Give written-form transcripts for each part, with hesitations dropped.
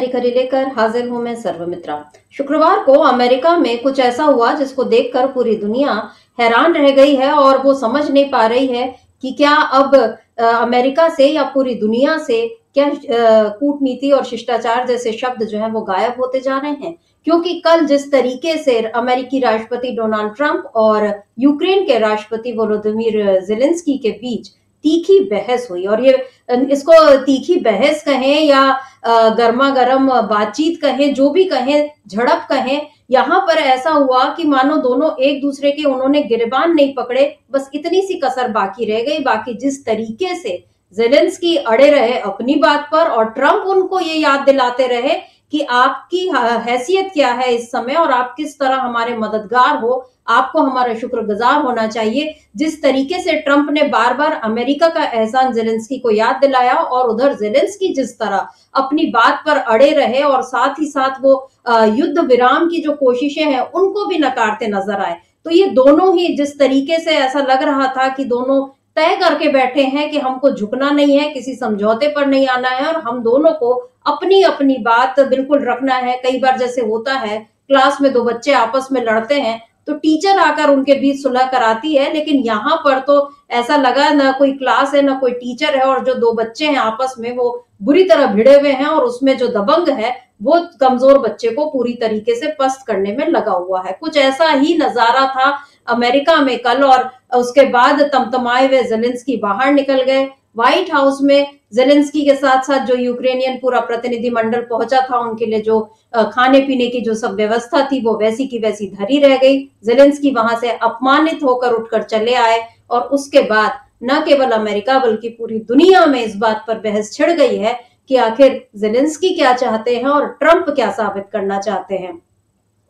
खरी खरी लेकर हाजिर हूं मैं सर्वमित्रा। शुक्रवार को अमेरिका में कुछ ऐसा हुआ जिसको देखकर पूरी दुनिया हैरान रह गई है और वो समझ नहीं पा रही है कि क्या अब अमेरिका से या पूरी दुनिया से क्या कूटनीति और शिष्टाचार जैसे शब्द जो है वो गायब होते जा रहे हैं। क्योंकि कल जिस तरीके से अमेरिकी राष्ट्रपति डोनाल्ड ट्रंप और यूक्रेन के राष्ट्रपति वोलोदिमीर जेलेंस्की के बीच तीखी बहस हुई, और ये इसको तीखी बहस कहें या गर्मा गर्म बातचीत कहें, जो भी कहें, झड़प कहें, यहाँ पर ऐसा हुआ कि मानो दोनों एक दूसरे के उन्होंने गिरबान नहीं पकड़े, बस इतनी सी कसर बाकी रह गई। बाकी जिस तरीके से जेलेंस्की अड़े रहे अपनी बात पर और ट्रंप उनको ये याद दिलाते रहे कि आपकी हैसियत क्या है इस समय और आप किस तरह हमारे मददगार हो, आपको हमारा शुक्रगुजार होना चाहिए। जिस तरीके से ट्रंप ने बार बार अमेरिका का एहसान जेलेंस्की को याद दिलाया और उधर जेलेंस्की जिस तरह अपनी बात पर अड़े रहे और साथ ही साथ वो युद्ध विराम की जो कोशिशें हैं उनको भी नकारते नजर आए, तो ये दोनों ही जिस तरीके से ऐसा लग रहा था कि दोनों तय करके बैठे हैं कि हमको झुकना नहीं है, किसी समझौते पर नहीं आना है और हम दोनों को अपनी अपनी बात बिल्कुल रखना है। कई बार जैसे होता है क्लास में दो बच्चे आपस में लड़ते हैं तो टीचर आकर उनके बीच सुलह कराती है, लेकिन यहाँ पर तो ऐसा लगा ना कोई क्लास है ना कोई टीचर है और जो दो बच्चे हैं आपस में वो बुरी तरह भिड़े हुए हैं और उसमें जो दबंग है वो कमजोर बच्चे को पूरी तरीके से पस्त करने में लगा हुआ है। कुछ ऐसा ही नजारा था अमेरिका में कल, और उसके बाद तमतमाए हुए जेलेंस्की बाहर निकल गए। व्हाइट हाउस में जेलेंस्की के साथ साथ जो यूक्रेनियन पूरा प्रतिनिधिमंडल पहुंचा था उनके लिए जो खाने पीने की जो सब व्यवस्था थी वो वैसी की वैसी धरी रह गई। जेलेंस्की वहां से अपमानित होकर उठकर चले आए और उसके बाद न केवल अमेरिका बल्कि पूरी दुनिया में इस बात पर बहस छिड़ गई है कि आखिर जेलेंस्की क्या चाहते हैं और ट्रंप क्या साबित करना चाहते हैं।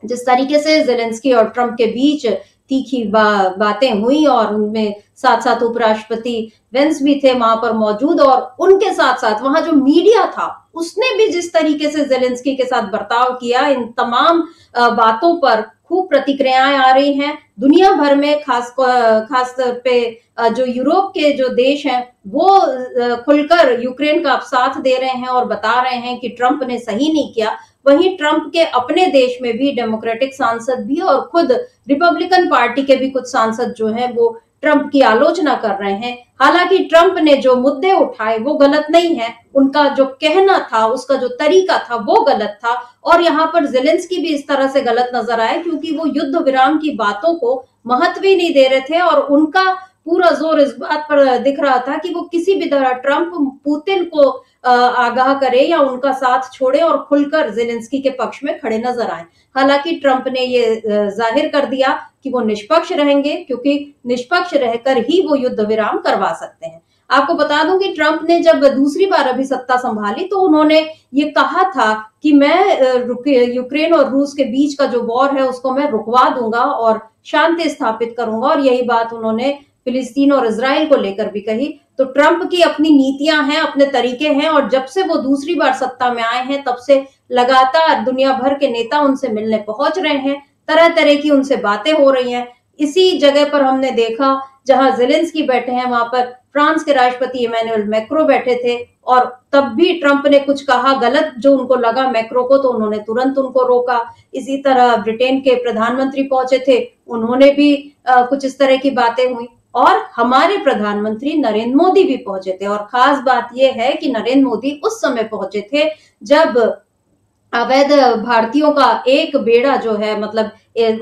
जिस तरीके से जेलेंस्की और ट्रंप के बीच तीखी बातें हुई और उनमें साथ साथ उपराष्ट्रपति वेंस भी थे वहां पर मौजूद, और उनके साथ साथ वहां जो मीडिया था उसने भी जिस तरीके से जेलेंस्की के साथ बर्ताव किया, इन तमाम बातों पर खूब प्रतिक्रियाएं आ रही हैं दुनिया भर में। खास तौर पे जो यूरोप के जो देश हैं वो खुलकर यूक्रेन का साथ दे रहे हैं और बता रहे हैं कि ट्रंप ने सही नहीं किया। वहीं ट्रंप के अपने देश में भी डेमोक्रेटिक सांसद भी और खुद रिपब्लिकन पार्टी के भी कुछ सांसद जो हैं वो ट्रंप की आलोचना कर रहे हैं। हालांकि ट्रंप ने जो मुद्दे उठाए वो गलत नहीं है, उनका जो कहना था, उसका जो तरीका था वो गलत था, और यहाँ पर जेलेंस्की भी इस तरह से गलत नजर आए क्योंकि वो युद्ध विराम की बातों को महत्व ही नहीं दे रहे थे और उनका पूरा जोर इस बात पर दिख रहा था कि वो किसी भी तरह ट्रंप पुतिन को आगाह करे या उनका साथ छोड़े और खुलकर जेलेंस्की के पक्ष में खड़े नजर आए। हालांकि ट्रंप ने ये जाहिर कर दिया कि वो निष्पक्ष रहेंगे क्योंकि निष्पक्ष रहकर ही वो युद्ध विराम करवा सकते हैं। आपको बता दूं कि ट्रंप ने जब दूसरी बार अभी सत्ता संभाली तो उन्होंने ये कहा था कि मैं यूक्रेन और रूस के बीच का जो वॉर है उसको मैं रुकवा दूंगा और शांति स्थापित करूंगा, और यही बात उन्होंने फिलिस्तीन और इजराइल को लेकर भी कही। तो ट्रंप की अपनी नीतियां हैं, अपने तरीके हैं, और जब से वो दूसरी बार सत्ता में आए हैं तब से लगातार दुनिया भर के नेता उनसे मिलने पहुंच रहे हैं, तरह तरह की उनसे बातें हो रही हैं। इसी जगह पर हमने देखा जहां जेलेंस्की बैठे हैं वहां पर फ्रांस के राष्ट्रपति इमैनुअल मैक्रो बैठे थे, और तब भी ट्रंप ने कुछ कहा गलत जो उनको लगा मैक्रो को, तो उन्होंने तुरंत उनको रोका। इसी तरह ब्रिटेन के प्रधानमंत्री पहुंचे थे, उन्होंने भी कुछ इस तरह की बातें हुई, और हमारे प्रधानमंत्री नरेंद्र मोदी भी पहुंचे थे। और खास बात यह है कि नरेंद्र मोदी उस समय पहुंचे थे जब अवैध भारतीयों का एक बेड़ा जो है, मतलब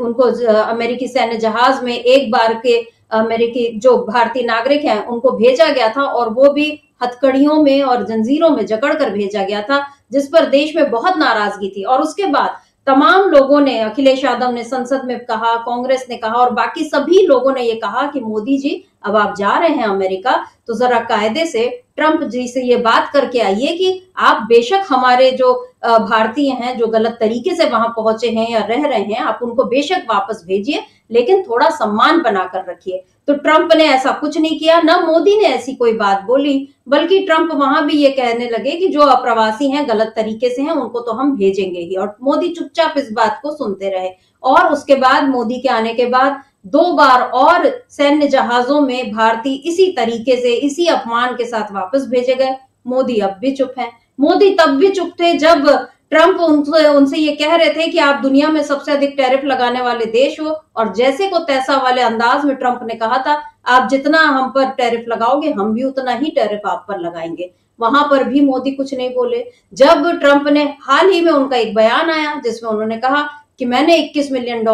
उनको अमेरिकी सैन्य जहाज में एक बार के अमेरिकी जो भारतीय नागरिक हैं उनको भेजा गया था, और वो भी हथकड़ियों में और जंजीरों में जकड़कर भेजा गया था, जिस पर देश में बहुत नाराजगी थी। और उसके बाद तमाम लोगों ने, अखिलेश यादव ने संसद में कहा, कांग्रेस ने कहा, और बाकी सभी लोगों ने ये कहा कि मोदी जी अब आप जा रहे हैं अमेरिका तो जरा कायदे से ट्रंप जी से ये बात करके आइए कि आप बेशक हमारे जो भारतीय हैं जो गलत तरीके से वहां पहुंचे हैं या रह रहे हैं, आप उनको बेशक वापस भेजिए, लेकिन थोड़ा सम्मान बनाकर रखिए। तो ट्रंप ने ऐसा कुछ नहीं किया, ना मोदी ने ऐसी कोई बात बोली, बल्कि ट्रंप वहां भी ये कहने लगे कि जो अप्रवासी हैं गलत तरीके से हैं उनको तो हम भेजेंगे ही, और मोदी चुपचाप इस बात को सुनते रहे। और उसके बाद मोदी के आने के बाद 2 बार और सैन्य जहाजों में भारतीय इसी तरीके से, इसी अपमान के साथ वापस भेजे गए। मोदी अब भी चुप है। मोदी तब भी चुप थे जब ट्रंप उनसे ये कह रहे थे कि आप दुनिया में सबसे अधिक टैरिफ लगाने वाले देश हो, और जैसे को तैसा वाले अंदाज में ट्रंप ने कहा था, आप जितना हम पर टैरिफ लगाओगे हम भी उतना ही टैरिफ आप पर लगाएंगे। वहां पर भी मोदी कुछ नहीं बोले। जब ट्रंप ने हाल ही में उनका एक बयान आया जिसमें उन्होंने कहा कि मैंने $21 मिलियन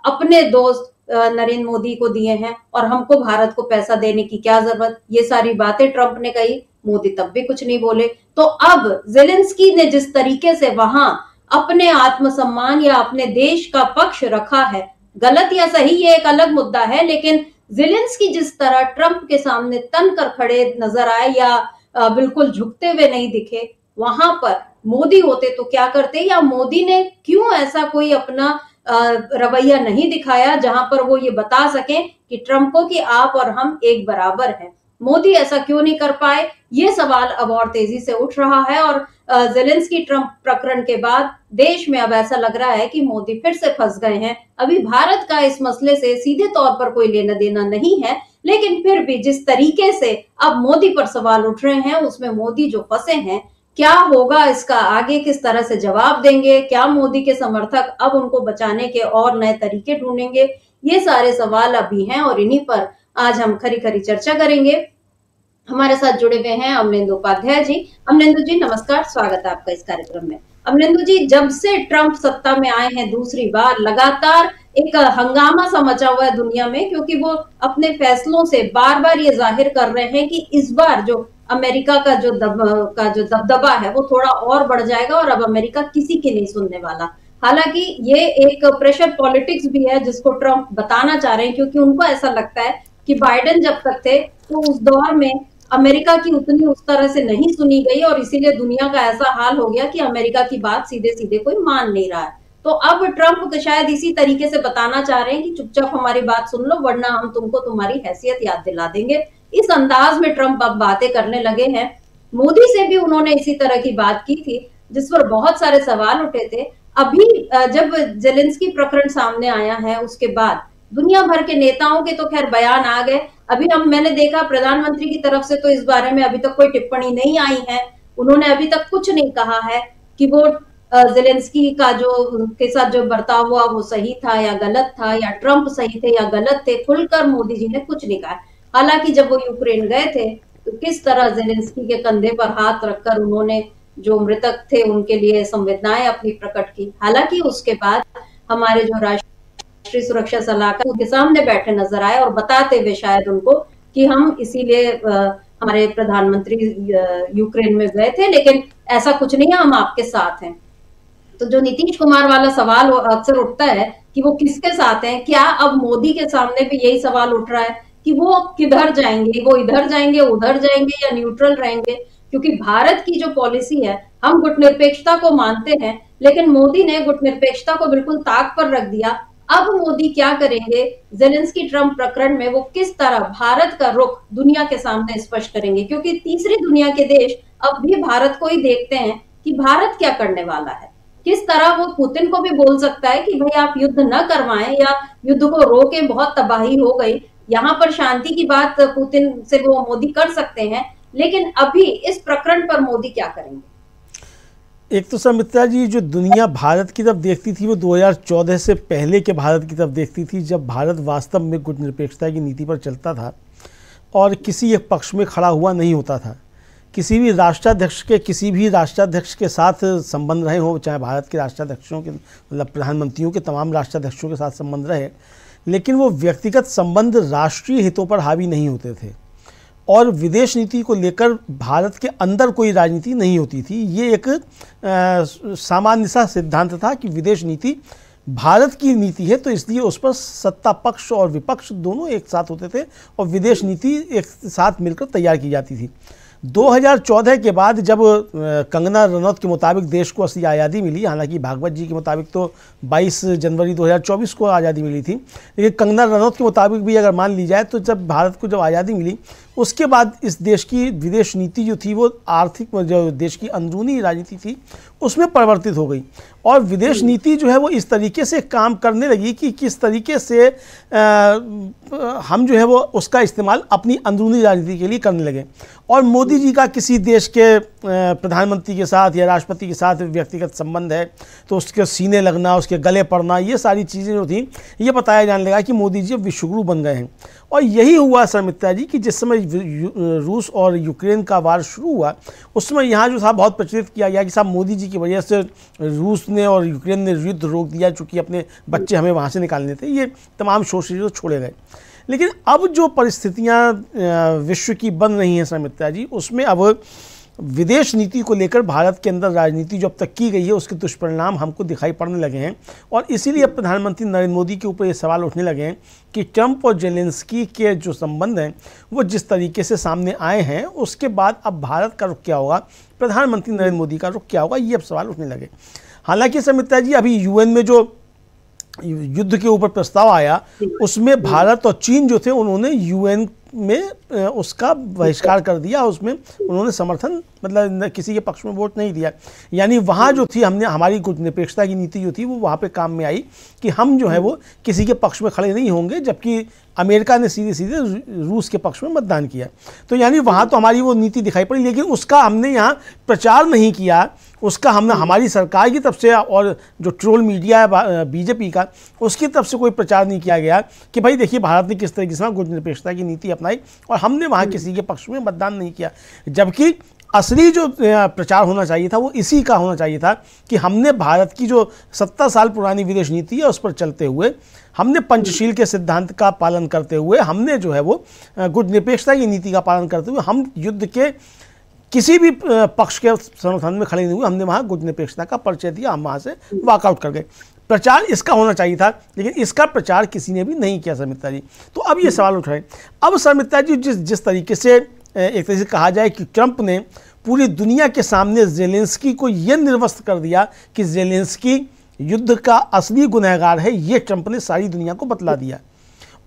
अपने दोस्त नरेंद्र मोदी को दिए हैं और हमको भारत को पैसा देने की क्या जरूरत, ये सारी बातें ट्रंप ने कही, मोदी तब भी कुछ नहीं बोले। तो अब जेलेंस्की ने जिस तरीके से वहां अपने आत्मसम्मान या अपने देश का पक्ष रखा है, गलत या सही ये एक अलग मुद्दा है, लेकिन जेलेंस्की जिस तरह ट्रंप के सामने तन कर खड़े नजर आए या बिल्कुल झुकते हुए नहीं दिखे, वहां पर मोदी होते तो क्या करते, या मोदी ने क्यों ऐसा कोई अपना रवैया नहीं दिखाया जहां पर वो ये बता सकें कि ट्रंप को कि आप और हम एक बराबर हैं। मोदी ऐसा क्यों नहीं कर पाए, ये सवाल अब और तेजी से उठ रहा है। और जेलेंस्की ट्रंप प्रकरण के बाद देश में अब ऐसा लग रहा है कि मोदी फिर से फंस गए हैं। अभी भारत का इस मसले से सीधे तौर पर कोई लेना देना नहीं है, लेकिन फिर भी जिस तरीके से अब मोदी पर सवाल उठ रहे हैं उसमें मोदी जो फंसे हैं, क्या होगा इसका आगे, किस तरह से जवाब देंगे, क्या मोदी के समर्थक अब उनको बचाने के और नए तरीके ढूंढेंगे, ये सारे सवाल अभी हैं और इन्हीं पर आज हम खरी खरी चर्चा करेंगे। हमारे साथ जुड़े हुए हैं अमलेंदु उपाध्याय जी। अमलेंदु जी नमस्कार, स्वागत है आपका इस कार्यक्रम में। अमलेंदु जी, जब से ट्रंप सत्ता में आए हैं दूसरी बार, लगातार एक हंगामा सा मचा हुआ है दुनिया में, क्योंकि वो अपने फैसलों से बार बार ये जाहिर कर रहे हैं कि इस बार जो अमेरिका का जो दबदबा है वो थोड़ा और बढ़ जाएगा और अब अमेरिका किसी की नहीं सुनने वाला। हालांकि ये एक प्रेशर पॉलिटिक्स भी है जिसको ट्रंप बताना चाह रहे हैं, क्योंकि उनको ऐसा लगता है कि बाइडेन जब तक थे तो उस दौर में अमेरिका की उतनी उस तरह से नहीं सुनी गई और इसीलिए दुनिया का ऐसा हाल हो गया कि अमेरिका की बात सीधे सीधे कोई मान नहीं रहा है। तो अब ट्रंप शायद इसी तरीके से बताना चाह रहे हैं कि चुपचाप हमारी बात सुन लो, वरना हम तुमको तुम्हारी हैसियत याद दिला देंगे। इस अंदाज में ट्रंप अब बातें करने लगे हैं। मोदी से भी उन्होंने इसी तरह की बात की थी जिस पर बहुत सारे सवाल उठे थे। अभी जब जेलेंस्की प्रकरण सामने आया है उसके बाद दुनिया भर के नेताओं के तो खैर बयान आ गए। अभी मैंने देखा प्रधानमंत्री की तरफ से तो इस बारे में अभी तक कोई टिप्पणी नहीं आई है। उन्होंने अभी तक कुछ नहीं कहा है कि वो जेलेंस्की का जो के साथ जो बर्ताव हुआ वो सही था या गलत था, या ट्रंप सही थे या गलत थे। खुलकर मोदी जी ने कुछ नहीं कहा। हालांकि जब वो यूक्रेन गए थे तो किस तरह जेलेंस्की के कंधे पर हाथ रखकर उन्होंने जो मृतक थे उनके लिए संवेदनाएं अपनी प्रकट की। हालांकि उसके बाद हमारे जो राष्ट्रीय सुरक्षा सलाहकार उनके सामने बैठे नजर आए और बताते हुए शायद उनको कि हम इसीलिए हमारे प्रधानमंत्री यूक्रेन में गए थे, लेकिन ऐसा कुछ नहीं है, हम आपके साथ हैं। तो जो नीतीश कुमार वाला सवाल अक्सर उठता है कि वो किसके साथ हैं, क्या अब मोदी के सामने भी यही सवाल उठ रहा है कि वो किधर जाएंगे, वो इधर जाएंगे उधर जाएंगे या न्यूट्रल रहेंगे? क्योंकि भारत की जो पॉलिसी है, हम गुटनिरपेक्षता को मानते हैं, लेकिन मोदी ने गुटनिरपेक्षता को बिल्कुल ताक पर रख दिया। अब मोदी क्या करेंगे जेलेंस्की ट्रंप प्रकरण में, वो किस तरह भारत का रुख दुनिया के सामने स्पष्ट करेंगे? क्योंकि तीसरी दुनिया के देश अब भी भारत को ही देखते हैं कि भारत क्या करने वाला है। किस तरह वो पुतिन को भी बोल सकता है कि भाई आप युद्ध न करवाएं या युद्ध को रोके, बहुत तबाही हो गई, यहाँ पर शांति की बात पुतिन से वो मोदी कर सकते हैं, लेकिन अभी इस प्रकरण पर मोदी क्या करेंगे? एक तो सुमित्रा जी, जो दुनिया भारत की तरफ देखती थी वो 2014 से पहले के भारत की तरफ देखती थी, जब भारत वास्तव में गुटनिरपेक्षता की नीति पर चलता था और किसी एक पक्ष में खड़ा हुआ नहीं होता था। किसी भी राष्ट्राध्यक्ष के साथ संबंध रहे हो, चाहे भारत के राष्ट्राध्यक्षों के मतलब प्रधानमंत्रियों के तमाम राष्ट्राध्यक्षों के साथ संबंध रहे, लेकिन वो व्यक्तिगत संबंध राष्ट्रीय हितों पर हावी नहीं होते थे और विदेश नीति को लेकर भारत के अंदर कोई राजनीति नहीं होती थी। ये एक सामान्य सा सिद्धांत था कि विदेश नीति भारत की नीति है, तो इसलिए उस पर सत्ता पक्ष और विपक्ष दोनों एक साथ होते थे और विदेश नीति एक साथ मिलकर तैयार की जाती थी। 2014 के बाद जब कंगना रनौत के मुताबिक देश को असली आज़ादी मिली, हालांकि भागवत जी के मुताबिक तो 22 जनवरी 2024 को आज़ादी मिली थी, लेकिन कंगना रनौत के मुताबिक भी अगर मान ली जाए तो जब भारत को जब आज़ादी मिली उसके बाद इस देश की विदेश नीति जो थी वो आर्थिक जो देश की अंदरूनी राजनीति थी उसमें परिवर्तित हो गई और विदेश नीति जो है वो इस तरीके से काम करने लगी कि किस तरीके से हम जो है वो उसका इस्तेमाल अपनी अंदरूनी राजनीति के लिए करने लगे। और मोदी जी का किसी देश के प्रधानमंत्री के साथ या राष्ट्रपति के साथ व्यक्तिगत संबंध है तो उसके सीने लगना, उसके गले पड़ना, ये सारी चीज़ें जो थी ये बताया जाने लगा कि मोदी जी अब विश्वगुरु बन गए हैं। और यही हुआ सर मित्रा जी कि जिस समय रूस और यूक्रेन का वार शुरू हुआ उस समय यहाँ जो था बहुत प्रचलित किया गया कि साहब मोदी जी की वजह से रूस ने और यूक्रेन ने युद्ध रोक दिया, चूँकि अपने बच्चे हमें वहाँ से निकालने थे, ये तमाम सोच जो छोड़े गए। लेकिन अब जो परिस्थितियाँ विश्व की बन रही हैं सर मित्रा जी, उसमें अब विदेश नीति को लेकर भारत के अंदर राजनीति जो अब तक की गई है उसके दुष्परिणाम हमको दिखाई पड़ने लगे हैं। और इसीलिए प्रधानमंत्री नरेंद्र मोदी के ऊपर ये सवाल उठने लगे हैं कि ट्रंप और जेलेंस्की के जो संबंध हैं वो जिस तरीके से सामने आए हैं उसके बाद अब भारत का रुख क्या होगा, प्रधानमंत्री नरेंद्र मोदी का रुख क्या होगा, ये अब सवाल उठने लगे। हालांकि सर मित्रा जी अभी यूएन में जो युद्ध के ऊपर प्रस्ताव आया उसमें भारत और चीन जो थे उन्होंने यूएन में उसका बहिष्कार कर दिया, उसमें उन्होंने समर्थन मतलब किसी के पक्ष में वोट नहीं दिया। यानी वहाँ जो थी हमने हमारी गुटनिरपेक्षता की नीति जो थी वो वहाँ पे काम में आई कि हम जो है वो किसी के पक्ष में खड़े नहीं होंगे, जबकि अमेरिका ने सीधे सीधे रूस के पक्ष में मतदान किया। तो यानी वहाँ तो हमारी वो नीति दिखाई पड़ी, लेकिन उसका हमने यहाँ प्रचार नहीं किया, उसका हमने हमारी सरकार की तरफ से और जो ट्रोल मीडिया है बीजेपी का उसकी तरफ से कोई प्रचार नहीं किया गया कि भाई देखिए भारत ने किस तरीके से गुटनिरपेक्षता की नीति अपनाई और हमने वहाँ किसी के पक्ष में मतदान नहीं किया। जबकि असली जो प्रचार होना चाहिए था वो इसी का होना चाहिए था कि हमने भारत की जो 70 साल पुरानी विदेश नीति है उस पर चलते हुए, हमने पंचशील के सिद्धांत का पालन करते हुए, हमने जो है वो गुटनिरपेक्षता की नीति का पालन करते हुए हम युद्ध के किसी भी पक्ष के समर्थन में खड़े नहीं हुए, हमने वहाँ गुटनिरपेक्षता का परिचय दिया, हम वहाँ से वॉकआउट कर गए। प्रचार इसका होना चाहिए था, लेकिन इसका प्रचार किसी ने भी नहीं किया सर मित्रा जी। तो अब ये सवाल उठ रहे हैं। अब सर मित्रा जी जिस तरीके से एक तरह से कहा जाए कि ट्रंप ने पूरी दुनिया के सामने जेलेंस्की को ये निर्वस्त कर दिया कि जेलेंस्की युद्ध का असली गुनहगार है, ये ट्रंप ने सारी दुनिया को बतला दिया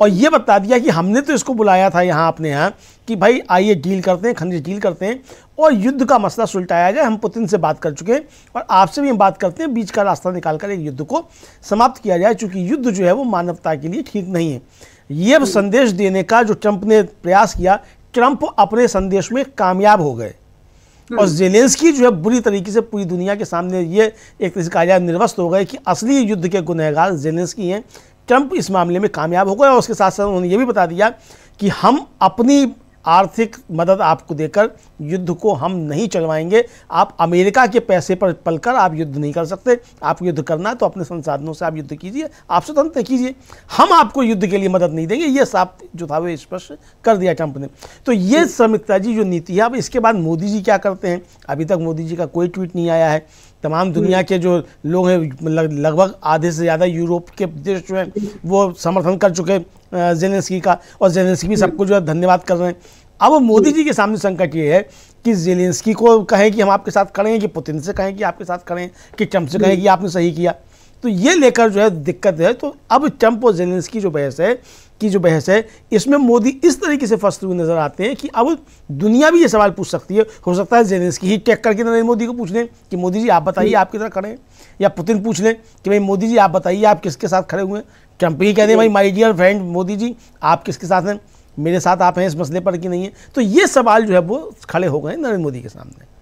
और ये बता दिया कि हमने तो इसको बुलाया था यहाँ अपने यहाँ कि भाई आइए डील करते हैं, खनिज डील करते हैं और युद्ध का मसला सुलझाया जाए। हम पुतिन से बात कर चुके हैं और आपसे भी हम बात करते हैं, बीच का रास्ता निकालकर एक युद्ध को समाप्त किया जाए, चूँकि युद्ध जो है वो मानवता के लिए ठीक नहीं है। ये संदेश देने का जो ट्रंप ने प्रयास किया, ट्रंप अपने संदेश में कामयाब हो गए और जेलेंस्की जो है बुरी तरीके से पूरी दुनिया के सामने ये एक तरह से कहा जाए निर्वस्त हो गए कि असली युद्ध के गुनहगार जेलेंस्की हैं। ट्रंप इस मामले में कामयाब हो गए और उसके साथ साथ उन्होंने ये भी बता दिया कि हम अपनी आर्थिक मदद आपको देकर युद्ध को हम नहीं चलवाएंगे, आप अमेरिका के पैसे पर पलकर आप युद्ध नहीं कर सकते, आप युद्ध करना है तो अपने संसाधनों से आप युद्ध कीजिए, आप स्वतंत्र कीजिए, हम आपको युद्ध के लिए मदद नहीं देंगे। ये साफ जो था वो स्पष्ट कर दिया ट्रंप ने। तो ये समित्रा जी जो नीति है, अब इसके बाद मोदी जी क्या करते हैं, अभी तक मोदी जी का कोई ट्वीट नहीं आया है। तमाम दुनिया के जो लोग हैं लगभग आधे से ज़्यादा यूरोप के देश जो हैं वो समर्थन कर चुके जेलेंस्की का और जेलेंस्की भी सबको जो है धन्यवाद कर रहे हैं। अब मोदी जी के सामने संकट ये है कि जेलेंस्की को कहें कि हम आपके साथ खड़े हैं, कि पुतिन से कहें कि आपके साथ खड़े हैं, कि ट्रंप से कहें कि आपने सही किया। तो ये लेकर जो है दिक्कत है। तो अब ट्रंप और जेलेंस्की जो बहस है इसमें मोदी इस तरीके से फंसते हुए नजर आते हैं कि अब दुनिया भी ये सवाल पूछ सकती है। हो सकता है जेलेंस्की ही टेक करके नरेंद्र मोदी को पूछ लें कि मोदी जी आप बताइए आप किधर खड़े हैं, या पुतिन पूछ लें कि भाई मोदी जी आप बताइए आप किसके साथ खड़े हुए हैं। ट्रंप ही कह दें भाई my dear friend Modi ji आप किसके साथ हैं, मेरे साथ आप हैं इस मसले पर कि नहीं है। तो ये सवाल जो है वो खड़े हो गए नरेंद्र मोदी के सामने।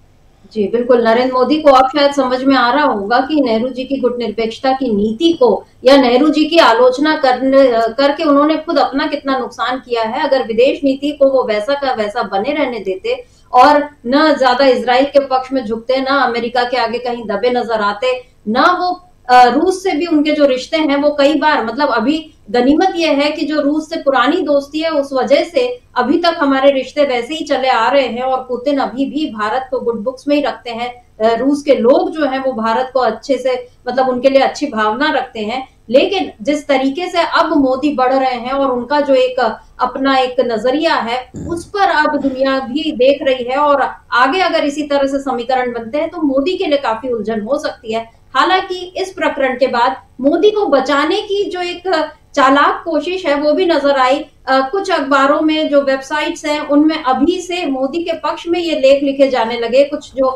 जी बिल्कुल, नरेंद्र मोदी को अब शायद समझ में आ रहा होगा कि नेहरू जी की गुटनिरपेक्षता की नीति को या नेहरू जी की आलोचना करके उन्होंने खुद अपना कितना नुकसान किया है। अगर विदेश नीति को वो वैसा का वैसा बने रहने देते और न ज्यादा इजराइल के पक्ष में झुकते, न अमेरिका के आगे कहीं दबे नजर आते, न वो रूस से भी उनके जो रिश्ते हैं वो कई बार मतलब अभी गनीमत यह है कि जो रूस से पुरानी दोस्ती है उस वजह से अभी तक हमारे रिश्ते वैसे ही चले आ रहे हैं और पुतिन अभी भी भारत को गुड बुक्स में ही रखते हैं। रूस के लोग जो हैं वो भारत को अच्छे से मतलब उनके लिए अच्छी भावना रखते हैं। लेकिन जिस तरीके से अब मोदी बढ़ रहे हैं और उनका जो एक अपना एक नजरिया है उस पर अब दुनिया भी देख रही है और आगे अगर इसी तरह से समीकरण बनते हैं तो मोदी के लिए काफी उलझन हो सकती है। हालांकि इस प्रकरण के बाद मोदी को बचाने की जो एक चालाक कोशिश है वो भी नजर आई। कुछ अखबारों में जो वेबसाइट्स हैं उनमें अभी से मोदी के पक्ष में ये लेख लिखे जाने लगे। कुछ जो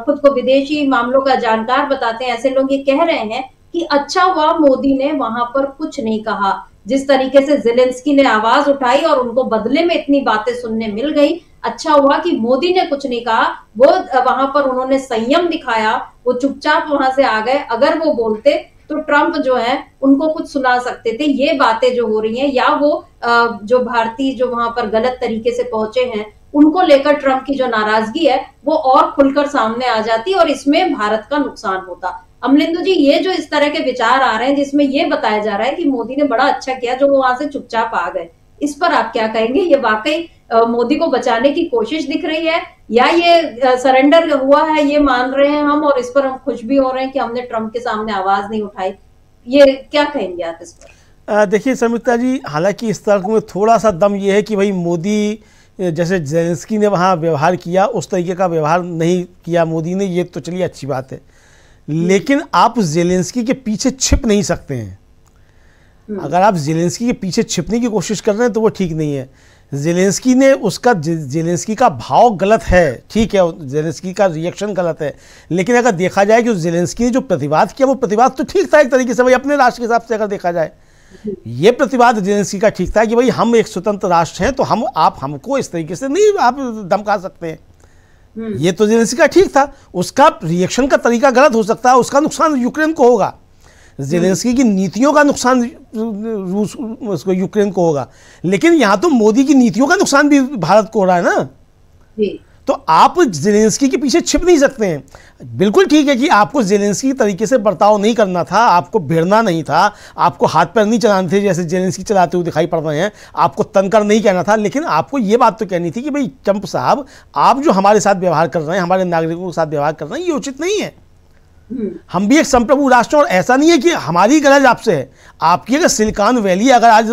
खुद को विदेशी मामलों का जानकार बताते हैं, ऐसे लोग ये कह रहे हैं कि अच्छा हुआ मोदी ने वहां पर कुछ नहीं कहा। जिस तरीके से ज़ेलेंस्की ने आवाज उठाई और उनको बदले में इतनी बातें सुनने मिल गई, अच्छा हुआ कि मोदी ने कुछ नहीं कहा। वो वहां पर उन्होंने संयम दिखाया, वो चुपचाप वहां से आ गए। अगर वो बोलते तो ट्रंप जो है उनको कुछ सुना सकते थे। ये बातें जो हो रही हैं, या वो जो भारतीय जो वहां पर गलत तरीके से पहुंचे हैं उनको लेकर ट्रंप की जो नाराजगी है वो और खुलकर सामने आ जाती और इसमें भारत का नुकसान होता। अमलिंदु जी, ये जो इस तरह के विचार आ रहे हैं जिसमें ये बताया जा रहा है कि मोदी ने बड़ा अच्छा किया जो वो वहां से चुपचाप आ गए, इस पर आप क्या कहेंगे? ये वाकई मोदी को बचाने की कोशिश दिख रही है, या ये सरेंडर हुआ है, ये मान रहे हैं हम और इस पर हम खुश भी हो रहे हैं कि हमने ट्रंप के सामने आवाज नहीं उठाई? ये क्या कहेंगे आप इस पर? देखिए समिता जी, हालांकि इस तर्क में थोड़ा सा दम ये है कि भाई मोदी जैसे ज़ेलेंस्की ने वहाँ व्यवहार किया उस तरीके का व्यवहार नहीं किया मोदी ने, ये तो चलिए अच्छी बात है। लेकिन आप ज़ेलेंस्की के पीछे छिप नहीं सकते हैं। अगर आप ज़ेलेंस्की के पीछे छिपने की कोशिश कर रहे हैं तो वो ठीक नहीं है। ज़ेलेंस्की का भाव गलत है, ठीक है, ज़ेलेंस्की का रिएक्शन गलत है, लेकिन अगर देखा जाए कि ज़ेलेंस्की ने जो प्रतिवाद किया वो प्रतिवाद तो ठीक था एक तरीके से, भाई अपने राष्ट्र के हिसाब से अगर देखा जाए ये प्रतिवाद ज़ेलेंस्की का ठीक था कि भाई हम एक स्वतंत्र राष्ट्र हैं तो आप हमको इस तरीके से नहीं आप धमका सकते हैं। ये तो ज़ेलेंस्की का ठीक था। उसका रिएक्शन का तरीका गलत हो सकता है, उसका नुकसान यूक्रेन को होगा। ज़ेलेंस्की की नीतियों का नुकसान रूस उसको यूक्रेन को होगा, लेकिन यहाँ तो मोदी की नीतियों का नुकसान भी भारत को हो रहा है ना। तो आप ज़ेलेंस्की के पीछे छिप नहीं सकते हैं। बिल्कुल ठीक है कि आपको ज़ेलेंस्की तरीके से बर्ताव नहीं करना था, आपको भिड़ना नहीं था, आपको हाथ पैर नहीं चलाने थे जैसे ज़ेलेंस्की चलाते हुए दिखाई पड़ रहे हैं, आपको तनकर नहीं कहना था, लेकिन आपको ये बात तो कहनी थी कि भाई ट्रंप साहब, आप जो हमारे साथ व्यवहार कर रहे हैं, हमारे नागरिकों के साथ व्यवहार कर रहे हैं, ये उचित नहीं है। हम भी एक संप्रभु राष्ट्र, और ऐसा नहीं है कि हमारी गरज आपसे है। आपकी अगर सिलिकॉन वैली अगर आज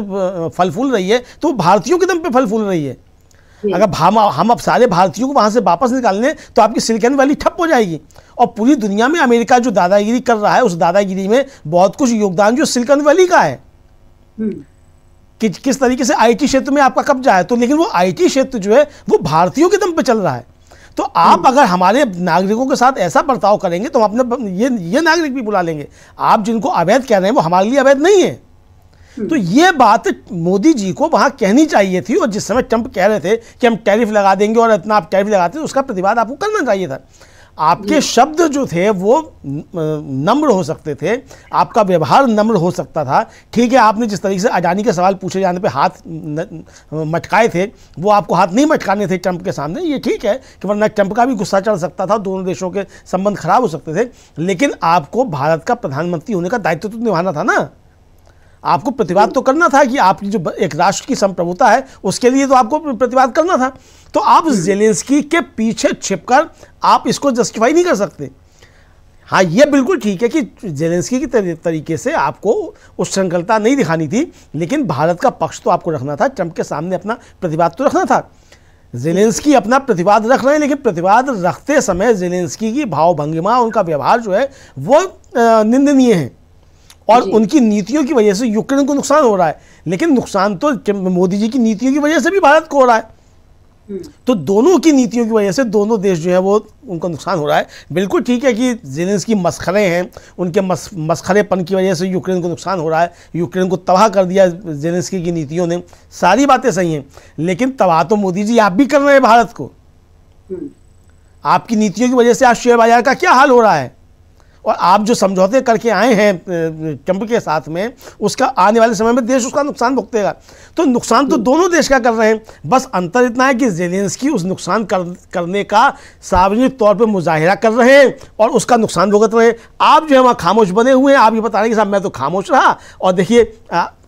फल फूल रही है तो भारतीयों के दम पे फल फूल रही है। अगर हम अब सारे भारतीयों को वहां से वापस निकाल लें तो आपकी सिलिकॉन वैली ठप हो जाएगी। और पूरी दुनिया में अमेरिका जो दादागिरी कर रहा है, उस दादागिरी में बहुत कुछ योगदान जो सिलिकॉन वैली का है कि किस तरीके से आईटी क्षेत्र में आपका कब्जा है। तो लेकिन वो आईटी क्षेत्र जो है वो भारतीयों के दम पे चल रहा है। तो आप अगर हमारे नागरिकों के साथ ऐसा बर्ताव करेंगे तो हम अपने ये नागरिक भी बुला लेंगे। आप जिनको अवैध कह रहे हैं वो हमारे लिए अवैध नहीं है। तो ये बात मोदी जी को वहां कहनी चाहिए थी, और जिस समय ट्रंप कह रहे थे कि हम टैरिफ लगा देंगे और इतना आप टैरिफ लगाते हैं, उसका प्रतिवाद आपको करना चाहिए था। आपके शब्द जो थे वो नम्र हो सकते थे, आपका व्यवहार नम्र हो सकता था। ठीक है, आपने जिस तरीके से अडानी के सवाल पूछे जाने पे हाथ मटकाए थे, वो आपको हाथ नहीं मटकाने थे ट्रंप के सामने, ये ठीक है कि वरना ट्रंप का भी गुस्सा चढ़ सकता था, दोनों देशों के संबंध खराब हो सकते थे। लेकिन आपको भारत का प्रधानमंत्री होने का दायित्व तो निभाना था ना। आपको प्रतिवाद तो करना था कि आपकी जो एक राष्ट्र की संप्रभुता है उसके लिए तो आपको प्रतिवाद करना था। तो आप ज़ेलेंस्की के पीछे छिपकर आप इसको जस्टिफाई नहीं कर सकते। हाँ, ये बिल्कुल ठीक है कि ज़ेलेंस्की की तरीके से आपको उच्छृंखलता नहीं दिखानी थी, लेकिन भारत का पक्ष तो आपको रखना था, ट्रंप के सामने अपना प्रतिवाद तो रखना था। ज़ेलेंस्की अपना प्रतिवाद रख रहे हैं, लेकिन प्रतिवाद रखते समय ज़ेलेंस्की की भावभंगिमा, उनका व्यवहार जो है वो निंदनीय है, और उनकी नीतियों की वजह से यूक्रेन को नुकसान हो रहा है। लेकिन नुकसान तो मोदी जी की नीतियों की वजह से भी भारत को हो रहा है। तो दोनों की नीतियों की वजह से दोनों देश जो है वो उनका नुकसान हो रहा है। बिल्कुल ठीक है कि ज़ेलेंस्की मस्खरे हैं, उनके मस्खरेपन की वजह से यूक्रेन को नुकसान हो रहा है, यूक्रेन को तबाह कर दिया ज़ेलेंस्की की नीतियों ने, सारी बातें सही हैं। लेकिन तबाह तो मोदी जी आप भी कर रहे हैं भारत को। आपकी नीतियों की वजह से आज शेयर बाजार का क्या हाल हो रहा है, और आप जो समझौते करके आए हैं ट्रंप के साथ में, उसका आने वाले समय में देश उसका नुकसान भुगतेगा। तो नुकसान तो दोनों देश का कर रहे हैं। बस अंतर इतना है कि ज़ेलेंस्की उस नुकसान करने का सार्वजनिक तौर पे मुजाहिरा कर रहे हैं और उसका नुकसान भुगत रहे हैं। आप जो है वहाँ खामोश बने हुए हैं। आप ये बता रहे हैं कि साहब मैं तो खामोश रहा, और देखिए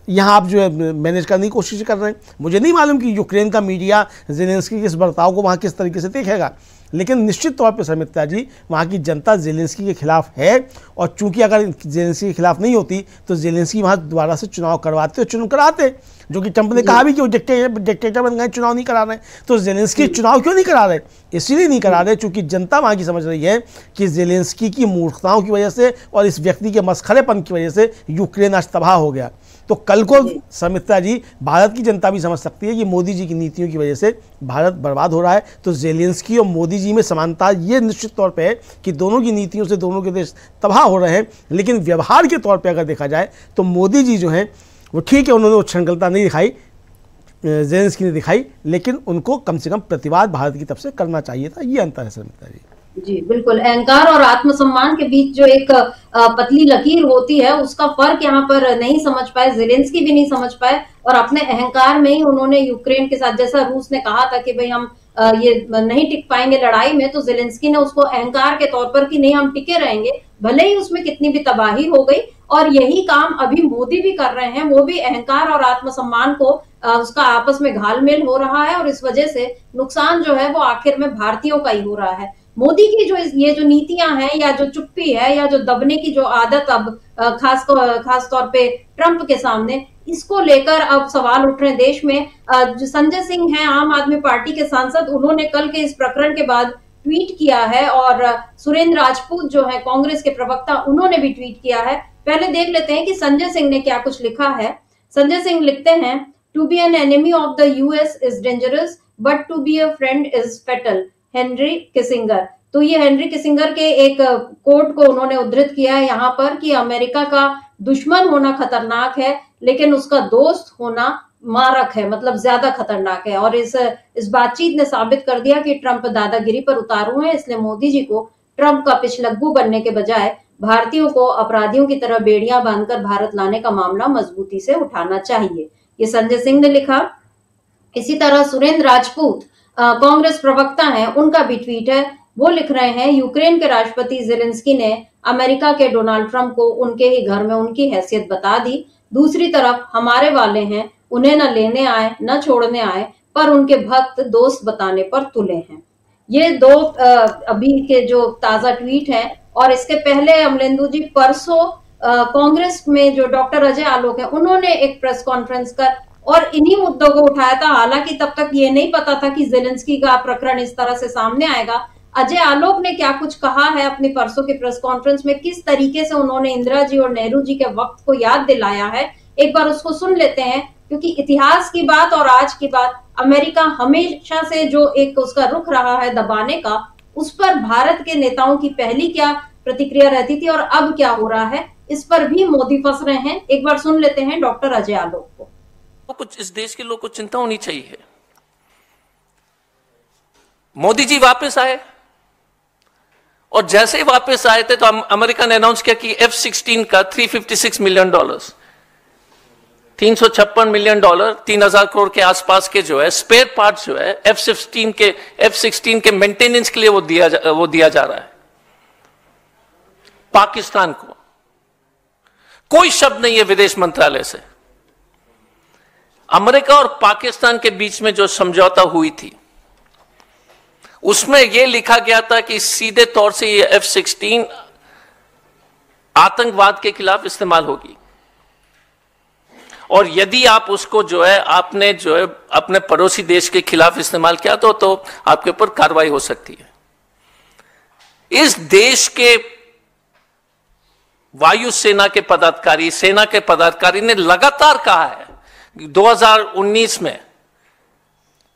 यहाँ आप जो है मैनेज करने की कोशिश कर रहे हैं। मुझे नहीं मालूम कि यूक्रेन का मीडिया ज़ेलेंस्की के इस बर्ताव को वहाँ किस तरीके से देखेगा, लेकिन निश्चित तौर पर समिता जी, वहाँ की जनता ज़ेलेंस्की के खिलाफ है। और चूंकि अगर ज़ेलेंस्की के खिलाफ नहीं होती तो ज़ेलेंस्की वहाँ दोबारा से चुनाव करवाते और चुनाव कराते, जो कि ट्रंप ने कहा भी कि वो डिक्टेटर बन गए, चुनाव नहीं करा रहे। तो ज़ेलेंस्की चुनाव क्यों नहीं करा रहे? इसीलिए नहीं करा रहे चूँकि जनता वहाँ की समझ रही है कि ज़ेलेंस्की की मूर्खताओं की वजह से और इस व्यक्ति के मस्खरेपन की वजह से यूक्रेन आज तबाह हो गया। तो कल को समित्रा जी भारत की जनता भी समझ सकती है कि मोदी जी की नीतियों की वजह से भारत बर्बाद हो रहा है। तो ज़ेलेंस्की और मोदी जी में समानता ये निश्चित तौर पे है कि दोनों की नीतियों से दोनों के देश तबाह हो रहे हैं, लेकिन व्यवहार के तौर पे अगर देखा जाए तो मोदी जी जो हैं वो ठीक है, उन्होंने उच्छृंखलता नहीं दिखाई, ज़ेलेंस्की ने दिखाई, लेकिन उनको कम से कम प्रतिवाद भारत की तरफ से करना चाहिए था। ये अंतर है समित्रा जी। जी बिल्कुल, अहंकार और आत्मसम्मान के बीच जो एक पतली लकीर होती है, उसका फर्क यहाँ पर नहीं समझ पाए, ज़ेलेंस्की भी नहीं समझ पाए, और अपने अहंकार में ही उन्होंने यूक्रेन के साथ, जैसा रूस ने कहा था कि भाई हम ये नहीं टिक पाएंगे लड़ाई में, तो ज़ेलेंस्की ने उसको अहंकार के तौर पर कि नहीं हम टिके रहेंगे, भले ही उसमें कितनी भी तबाही हो गई। और यही काम अभी मोदी भी कर रहे हैं, वो भी अहंकार और आत्मसम्मान को उसका आपस में घालमेल हो रहा है, और इस वजह से नुकसान जो है वो आखिर में भारतीयों का ही हो रहा है। मोदी की जो ये जो नीतियां हैं, या जो चुप्पी है, या जो दबने की जो आदत अब खास तौर पे ट्रंप के सामने, इसको लेकर अब सवाल उठ रहे हैं देश में। जो संजय सिंह हैं आम आदमी पार्टी के सांसद, उन्होंने कल के इस प्रकरण के बाद ट्वीट किया है, और सुरेंद्र राजपूत जो है कांग्रेस के प्रवक्ता, उन्होंने भी ट्वीट किया है। पहले देख लेते हैं कि संजय सिंह ने क्या कुछ लिखा है। संजय सिंह लिखते हैं, to be an enemy of the US is dangerous but to be a friend is fatal, Henry Kissinger. तो ये हेनरी किसिंगर के एक कोट को उन्होंने उद्धृत किया है यहाँ पर कि अमेरिका का दुश्मन होना खतरनाक है, लेकिन उसका दोस्त होना मारक है, मतलब ज्यादा खतरनाक है। और इस बातचीत ने साबित कर दिया कि ट्रंप दादागिरी पर उतारू है, इसलिए मोदी जी को ट्रंप का पिछलग्गू बनने के बजाय भारतीयों को अपराधियों की तरह बेड़ियां बांधकर भारत लाने का मामला मजबूती से उठाना चाहिए, ये संजय सिंह ने लिखा। इसी तरह सुरेंद्र राजपूत कांग्रेस प्रवक्ता हैं, उनका भी ट्वीट है। वो लिख रहे हैं, यूक्रेन के राष्ट्रपति ज़ेलेंस्की ने अमेरिका के डोनाल्ड ट्रंप को उनके ही घर में उनकी हैसियत बता दी। दूसरी तरफ हमारे वाले हैं, उन्हें न लेने आए न छोड़ने आए, पर उनके भक्त दोस्त बताने पर तुले हैं। ये दो अभी के जो ताजा ट्वीट हैं। और इसके पहले अमलेंदु जी, परसों कांग्रेस में जो डॉक्टर अजय आलोक है, उन्होंने एक प्रेस कॉन्फ्रेंस कर और इन्हीं मुद्दों को उठाया था। हालांकि तब तक ये नहीं पता था कि ज़ेलेंस्की का प्रकरण इस तरह से सामने आएगा। अजय आलोक ने क्या कुछ कहा है अपनी परसों की प्रेस कॉन्फ्रेंस में, किस तरीके से उन्होंने इंदिरा जी और नेहरू जी के वक्त को याद दिलाया है, एक बार उसको सुन लेते हैं। क्योंकि इतिहास की बात और आज की बात, अमेरिका हमेशा से जो एक उसका रुख रहा है दबाने का, उस पर भारत के नेताओं की पहली क्या प्रतिक्रिया रहती थी और अब क्या हो रहा है, इस पर भी मोदी फंस रहे हैं। एक बार सुन लेते हैं डॉक्टर अजय आलोक को। तो कुछ इस देश के लोग को चिंता होनी चाहिए। मोदी जी वापस आए, और जैसे ही वापस आए थे तो अमेरिका ने अनाउंस किया कि F-16 का $356 मिलियन, $356 मिलियन, 3000 करोड़ के आसपास के जो है स्पेयर पार्ट्स जो है F-16 के मेंटेनेंस के लिए वो दिया जा रहा है पाकिस्तान को। कोई शब्द नहीं है विदेश मंत्रालय से। अमेरिका और पाकिस्तान के बीच में जो समझौता हुई थी, उसमें यह लिखा गया था कि सीधे तौर से ये F-16 आतंकवाद के खिलाफ इस्तेमाल होगी, और यदि आप उसको जो है आपने जो है अपने पड़ोसी देश के खिलाफ इस्तेमाल किया तो आपके ऊपर कार्रवाई हो सकती है। इस देश के वायुसेना के पदाधिकारी, सेना के पदाधिकारी ने लगातार कहा है 2019 में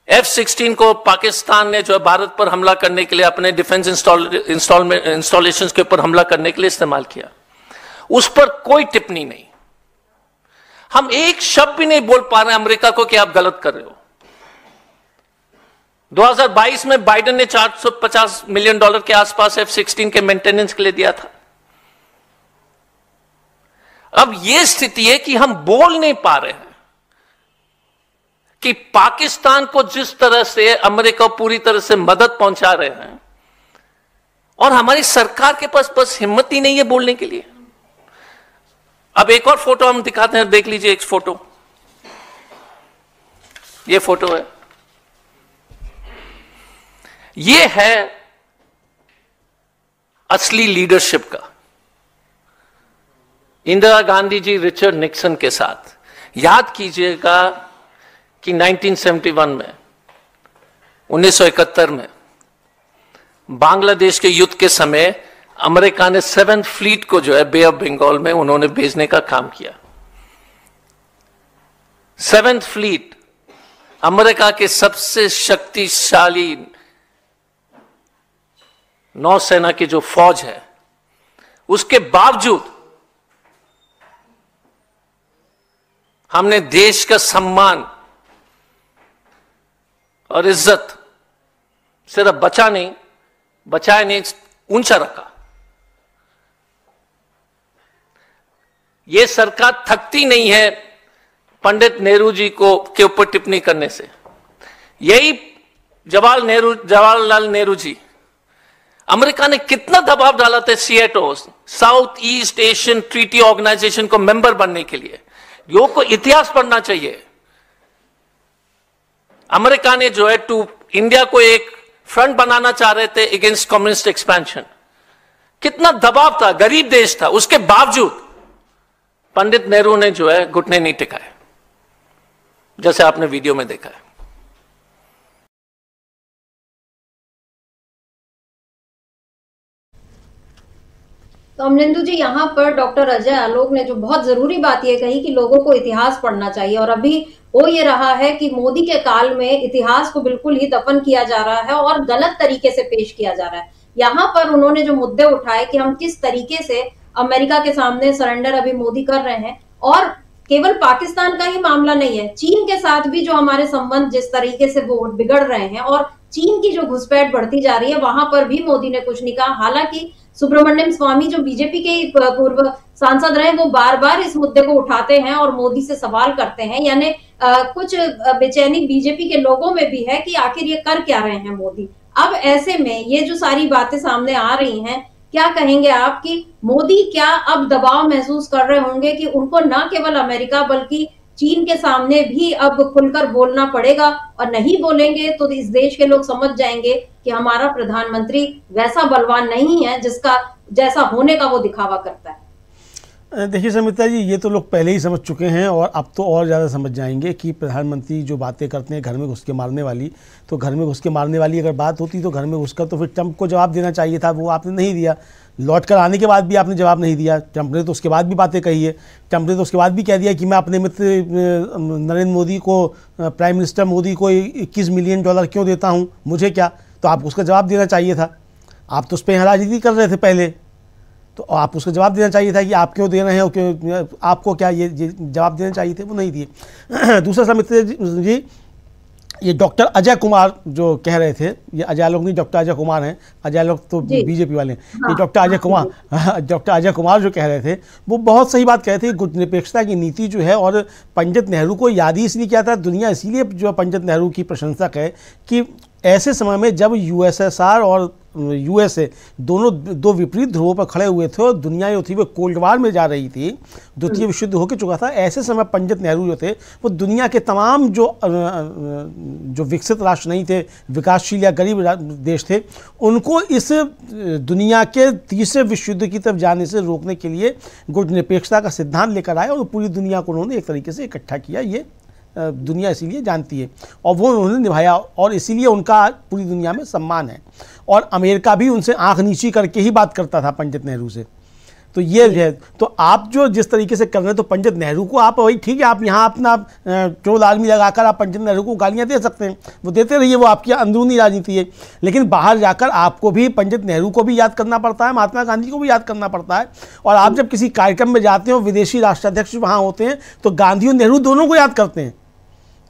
F-16 को पाकिस्तान ने जो है भारत पर हमला करने के लिए, अपने डिफेंस इंस्टॉलेशंस के ऊपर हमला करने के लिए इस्तेमाल किया। उस पर कोई टिप्पणी नहीं। हम एक शब्द भी नहीं बोल पा रहे हैं अमेरिका को कि आप गलत कर रहे हो। 2022 में बाइडेन ने $450 मिलियन के आसपास F-16 के मेंटेनेंस के लिए दिया था। अब यह स्थिति है कि हम बोल नहीं पा रहे हैं कि पाकिस्तान को जिस तरह से अमेरिका पूरी तरह से मदद पहुंचा रहे हैं, और हमारी सरकार के पास बस हिम्मत ही नहीं है बोलने के लिए। अब एक और फोटो हम दिखाते हैं, देख लीजिए एक फोटो। ये फोटो है, ये है असली लीडरशिप का। इंदिरा गांधी जी रिचर्ड निक्सन के साथ, याद कीजिएगा कि 1971 में, 1971 में बांग्लादेश के युद्ध के समय अमेरिका ने 7th फ्लीट को जो है बे ऑफ बंगाल में उन्होंने भेजने का काम किया। 7th फ्लीट, अमेरिका के सबसे शक्तिशाली नौसेना की जो फौज है, उसके बावजूद हमने देश का सम्मान और इज्जत सिर्फ बचाया नहीं, ऊंचा रखा। यह सरकार थकती नहीं है पंडित नेहरू जी के ऊपर टिप्पणी करने से। यही जवाहरलाल नेहरू जी, अमेरिका ने कितना दबाव डाला था SEATO, South East Asian Treaty Organization को मेंबर बनने के लिए। लोगों को इतिहास पढ़ना चाहिए। अमेरिका ने जो है इंडिया को एक फ्रंट बनाना चाह रहे थे अगेंस्ट कम्युनिस्ट एक्सपेंशन। कितना दबाव था, गरीब देश था, उसके बावजूद पंडित नेहरू ने जो है घुटने नहीं टिकाए, जैसे आपने वीडियो में देखा है। तो अमलेंदु जी, यहाँ पर डॉक्टर अजय आलोक ने जो बहुत जरूरी बात यह कही कि लोगों को इतिहास पढ़ना चाहिए, और अभी वो ये रहा है कि मोदी के काल में इतिहास को बिल्कुल ही दफन किया जा रहा है और गलत तरीके से पेश किया जा रहा है। यहाँ पर उन्होंने जो मुद्दे उठाए कि हम किस तरीके से अमेरिका के सामने सरेंडर अभी मोदी कर रहे हैं, और केवल पाकिस्तान का ही मामला नहीं है, चीन के साथ भी जो हमारे संबंध जिस तरीके से वो बिगड़ रहे हैं और चीन की जो घुसपैठ बढ़ती जा रही है, वहां पर भी मोदी ने कुछ नहीं कहा। हालांकि सुब्रमण्यम स्वामी जो बीजेपी के पूर्व सांसद रहे, वो बार बार इस मुद्दे को उठाते हैं और मोदी से सवाल करते हैं। यानी कुछ बेचैनी बीजेपी के लोगों में भी है कि आखिर ये कर क्या रहे हैं मोदी। अब ऐसे में ये जो सारी बातें सामने आ रही हैं, क्या कहेंगे आप कि मोदी क्या अब दबाव महसूस कर रहे होंगे कि उनको न केवल अमेरिका बल्कि चीन के सामने भी अब खुलकर बोलना पड़ेगा, और नहीं बोलेंगे तो इस देश के लोग समझ जाएंगे कि हमारा प्रधानमंत्री वैसा बलवान नहीं है जैसा होने का वो दिखावा करता है। देखिए समिता जी, ये तो लोग पहले ही समझ चुके हैं और अब तो और ज़्यादा समझ जाएंगे कि प्रधानमंत्री जो बातें करते हैं घर में घुस के मारने वाली, तो घर में घुस के मारने वाली अगर बात होती तो घर में घुसकर तो फिर ट्रंप को जवाब देना चाहिए था, वो आपने नहीं दिया। लौट कर आने के बाद भी आपने जवाब नहीं दिया। ट्रंप ने तो उसके बाद भी बातें कही है। ट्रंप ने तो उसके बाद भी कह दिया कि मैं अपने मित्र नरेंद्र मोदी को, प्राइम मिनिस्टर मोदी को $21 मिलियन क्यों देता हूँ, मुझे क्या। तो आपको उसका जवाब देना चाहिए था। आप तो उस पर राजनीति कर रहे थे पहले, तो आप उसका जवाब देना चाहिए था कि आप क्यों दे रहे हैं और क्यों, आपको क्या ये जवाब देना चाहिए थे, वो नहीं दिए। दूसरा समित्र जी, ये डॉक्टर अजय कुमार जो कह रहे थे, ये अजय आलोक नहीं, डॉक्टर अजय कुमार हैं, अजय आलोक तो बीजेपी वाले हैं। हाँ, ये डॉक्टर अजय कुमार जो कह रहे थे वो बहुत सही बात कह रहे थे। गुटनिरपेक्षता की नीति जो है, और पंडित नेहरू को याद ही इसलिए किया था, दुनिया इसीलिए जो पंडित नेहरू की प्रशंसक है कि ऐसे समय में जब यूएसएसआर और यूएसए दोनों दो विपरीत ध्रुवों पर खड़े हुए थे और दुनिया जो थी वो कोल्ड वार में जा रही थी, द्वितीय विश्व युद्ध होकर चुका था, ऐसे समय पंडित नेहरू जो थे वो दुनिया के तमाम जो विकसित राष्ट्र नहीं थे, विकासशील या गरीब देश थे, उनको इस दुनिया के तीसरे विश्व युद्ध की तरफ जाने से रोकने के लिए गुटनिरपेक्षता का सिद्धांत लेकर आए और पूरी दुनिया को उन्होंने एक तरीके से इकट्ठा किया। ये दुनिया इसीलिए जानती है और वो उन्होंने निभाया, और इसीलिए उनका पूरी दुनिया में सम्मान है। और अमेरिका भी उनसे आंख नीची करके ही बात करता था पंडित नेहरू से। तो ये है, तो आप जो जिस तरीके से कर रहे हैं, तो पंडित नेहरू को आप वही ठीक है, आप यहाँ अपना ट्रोल आर्मी लगाकर आप पंडित नेहरू को गालियाँ दे सकते हैं, वो देते रहिए, वो आपकी अंदरूनी राजनीति है। लेकिन बाहर जाकर आपको भी पंडित नेहरू को भी याद करना पड़ता है, महात्मा गांधी को भी याद करना पड़ता है। और आप जब किसी कार्यक्रम में जाते हो, विदेशी राष्ट्राध्यक्ष वहाँ होते हैं, तो गांधी और नेहरू दोनों को याद करते हैं।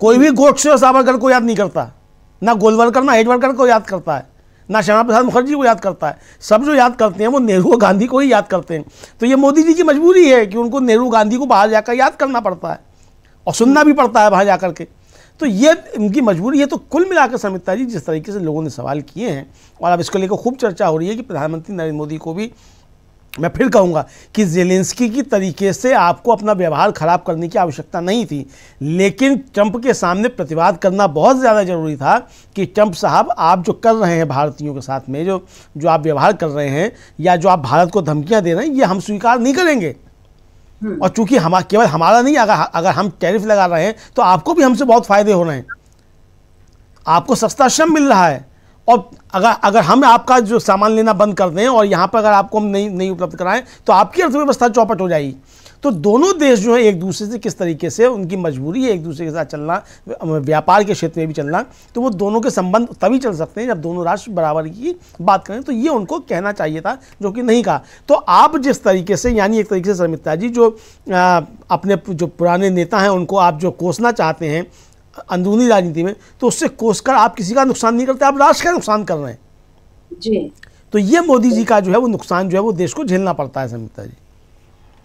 कोई भी गोडसे और सावरकर को याद नहीं करता, ना गोलवलकर ना हेडवलकर को याद करता है, ना श्यामा प्रसाद मुखर्जी को याद करता है। सब जो याद करते हैं वो नेहरू और गांधी को ही याद करते हैं। तो ये मोदी जी की मजबूरी है कि उनको नेहरू गांधी को बाहर जाकर याद करना पड़ता है और सुनना भी पड़ता है बाहर जाकर के। तो ये इनकी मजबूरी है। तो कुल मिलाकर समिता जी, जिस तरीके से लोगों ने सवाल किए हैं और अब इसको लेकर खूब चर्चा हो रही है कि प्रधानमंत्री नरेंद्र मोदी को भी, मैं फिर कहूँगा कि ज़ेलेंस्की की तरीके से आपको अपना व्यवहार ख़राब करने की आवश्यकता नहीं थी, लेकिन ट्रंप के सामने प्रतिवाद करना बहुत ज़्यादा ज़रूरी था कि ट्रंप साहब, आप जो कर रहे हैं भारतीयों के साथ में, जो आप व्यवहार कर रहे हैं या जो आप भारत को धमकियां दे रहे हैं, ये हम स्वीकार नहीं करेंगे। और चूंकि केवल हमारा नहीं, अगर हम टैरिफ लगा रहे हैं तो आपको भी हमसे बहुत फ़ायदे हो रहे हैं, आपको सस्ता श्रम मिल रहा है। और अगर हम आपका जो सामान लेना बंद कर दें और यहाँ पर अगर आपको हम नहीं उपलब्ध कराएं तो आपकी अर्थव्यवस्था चौपट हो जाएगी। तो दोनों देश जो है एक दूसरे से किस तरीके से, उनकी मजबूरी है एक दूसरे के साथ चलना, व्यापार के क्षेत्र में भी चलना, तो वो दोनों के संबंध तभी चल सकते हैं जब दोनों राष्ट्र बराबर की बात करें। तो ये उनको कहना चाहिए था, जो कि नहीं कहा। तो आप जिस तरीके से, यानी एक तरीके से शर्मिष्ठा जी जो अपने जो पुराने नेता हैं उनको आप जो कोसना चाहते हैं अंदरूनी राजनीति में, तो उससे कोसकर आप किसी का नुकसान नहीं करते, आप राष्ट्र का नुकसान कर रहे हैं जी। तो ये मोदी जी का जो है वो नुकसान जो है वो देश को झेलना पड़ता है शर्मिष्ठा जी।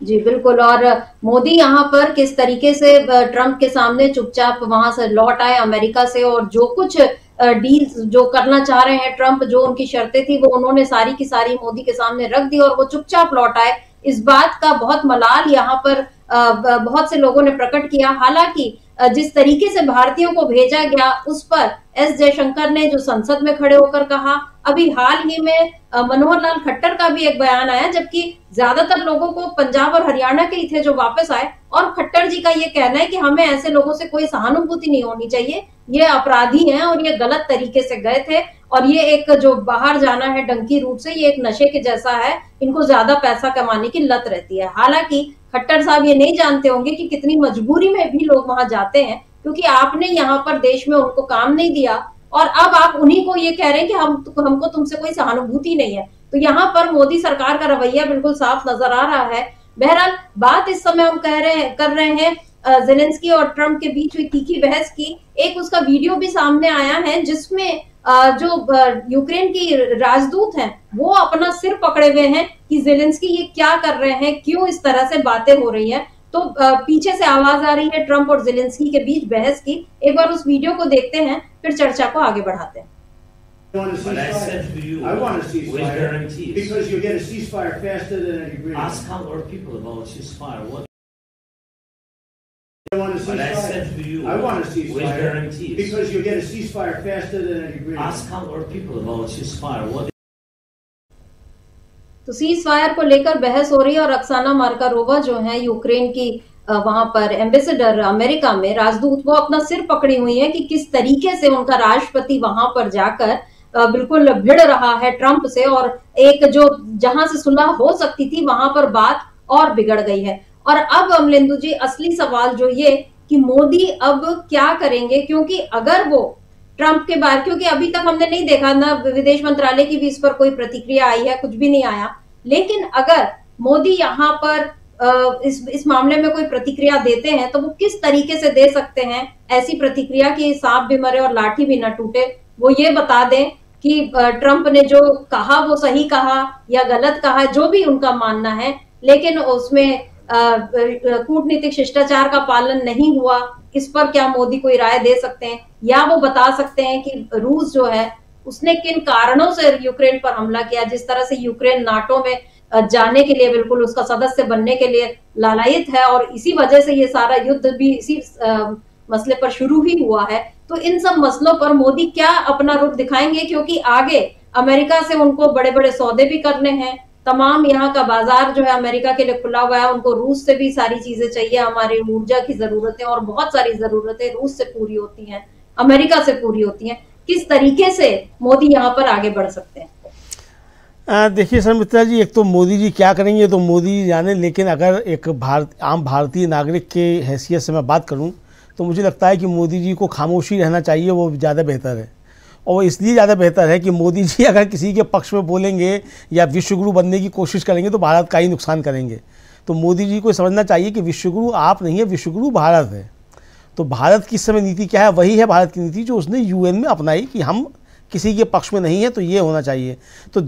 जी बिल्कुल। और मोदी यहाँ पर किस तरीके से ट्रंप के सामने चुपचाप वहां से लौट आए अमेरिका से, और जो कुछ डील जो करना चाह रहे हैं ट्रंप, जो उनकी शर्तें थी वो उन्होंने सारी की सारी मोदी के सामने रख दी और वो चुपचाप लौट आए। इस बात का बहुत मलाल यहाँ पर बहुत से लोगों ने प्रकट किया। हालांकि जिस तरीके से भारतीयों को भेजा गया उस पर एस जयशंकर ने जो संसद में खड़े होकर कहा, अभी हाल ही में मनोहर लाल खट्टर का भी एक बयान आया, जबकि ज्यादातर लोगों को पंजाब और हरियाणा के ही थे जो वापस आए, और खट्टर जी का ये कहना है कि हमें ऐसे लोगों से कोई सहानुभूति नहीं होनी चाहिए, ये अपराधी हैं और ये गलत तरीके से गए थे, और ये एक जो बाहर जाना है डंकी रूट से, ये एक नशे के जैसा है, इनको ज्यादा पैसा कमाने की लत रहती है। हालांकि खट्टर साहब ये नहीं जानते होंगे कि कितनी मजबूरी में भी लोग वहां जाते हैं, क्योंकि आपने यहाँ पर देश में उनको काम नहीं दिया और अब आप उन्हीं को ये कह रहे हैं कि हमको तुमसे कोई सहानुभूति नहीं है। तो यहाँ पर मोदी सरकार का रवैया बिल्कुल साफ नजर आ रहा है। बहरहाल बात इस समय हम कर रहे हैं ज़ेलेंस्की और ट्रंप के बीच हुई तीखी बहस की। एक उसका वीडियो भी सामने आया है जिसमें जो यूक्रेन की राजदूत हैं वो अपना सिर पकड़े हुए हैं कि ज़ेलेंस्की ये क्या कर रहे हैं, क्यों इस तरह से बातें हो रही हैं। तो पीछे से आवाज आ रही है ट्रंप और ज़ेलेंस्की के बीच बहस की। एक बार उस वीडियो को देखते हैं, फिर चर्चा को आगे बढ़ाते हैं। But I said to you, I want a ceasefire. With guarantees. Because you'll get a ceasefire faster than an agreement. Ask our people about ceasefire. What? I want a ceasefire. But I said to you, I want a ceasefire. With guarantees. Because you'll get a ceasefire faster than an agreement. Ask our people about ceasefire. What? तो cease fire को लेकर बहस हो रही है और अक्साना मार्कारोवा जो है यूक्रेन की वहां पर एम्बेसडर अमेरिका में राजदूत, वो अपना सिर पकड़ी हुई है कि किस तरीके से उनका राष्ट्रपति वहां पर जाकर बिल्कुल भिड़ रहा है ट्रंप से, और एक जो जहां से सुलह हो सकती थी वहां पर बात और बिगड़ गई है। और अब अमलेंदु जी असली सवाल जो ये कि मोदी अब क्या करेंगे, क्योंकि अगर वो ट्रंप के बारे, क्योंकि अभी तक हमने नहीं देखा ना विदेश मंत्रालय की भी इस पर कोई प्रतिक्रिया आई है, कुछ भी नहीं आया, लेकिन अगर मोदी यहाँ पर इस मामले में कोई प्रतिक्रिया देते हैं तो वो किस तरीके से दे सकते हैं ऐसी प्रतिक्रिया कि सांप भी मरे और लाठी भी न टूटे। वो ये बता दें कि ट्रंप ने जो कहा वो सही कहा या गलत कहा, जो भी उनका मानना है, लेकिन उसमें कूटनीतिक शिष्टाचार का पालन नहीं हुआ, इस पर क्या मोदी कोई राय दे सकते हैं, या वो बता सकते हैं कि रूस जो है उसने किन कारणों से यूक्रेन पर हमला किया, जिस तरह से यूक्रेन नाटो में जाने के लिए बिल्कुल उसका सदस्य बनने के लिए लालायित है, और इसी वजह से ये सारा युद्ध भी इसी मसले पर शुरू ही हुआ है। तो इन सब मसलों पर मोदी क्या अपना रुख दिखाएंगे, क्योंकि आगे अमेरिका से उनको बड़े बड़े सौदे भी करने हैं, तमाम यहाँ का बाजार जो है अमेरिका के लिए खुला हुआ है, उनको रूस से भी सारी चीजें चाहिए, हमारी ऊर्जा की जरूरतें और बहुत सारी जरूरतें रूस से पूरी होती हैं, अमेरिका से पूरी होती हैं। किस तरीके से मोदी यहाँ पर आगे बढ़ सकते हैं? देखिए शर्मिष्ठा जी, एक तो मोदी जी क्या करेंगे तो मोदी जी जाने, लेकिन अगर एक आम भारतीय नागरिक के हैसियत से मैं बात करूं तो मुझे लगता है कि मोदी जी को खामोशी रहना चाहिए, वो ज़्यादा बेहतर है। और इसलिए ज़्यादा बेहतर है कि मोदी जी अगर किसी के पक्ष में बोलेंगे या विश्वगुरु बनने की कोशिश करेंगे तो भारत का ही नुकसान करेंगे। तो मोदी जी को समझना चाहिए कि विश्वगुरु आप नहीं है, विश्वगुरु भारत है। तो भारत की इस समय नीति क्या है, वही है भारत की नीति जो उसने यूएन में अपनाई कि हम किसी के पक्ष में नहीं है, तो ये होना चाहिए। तो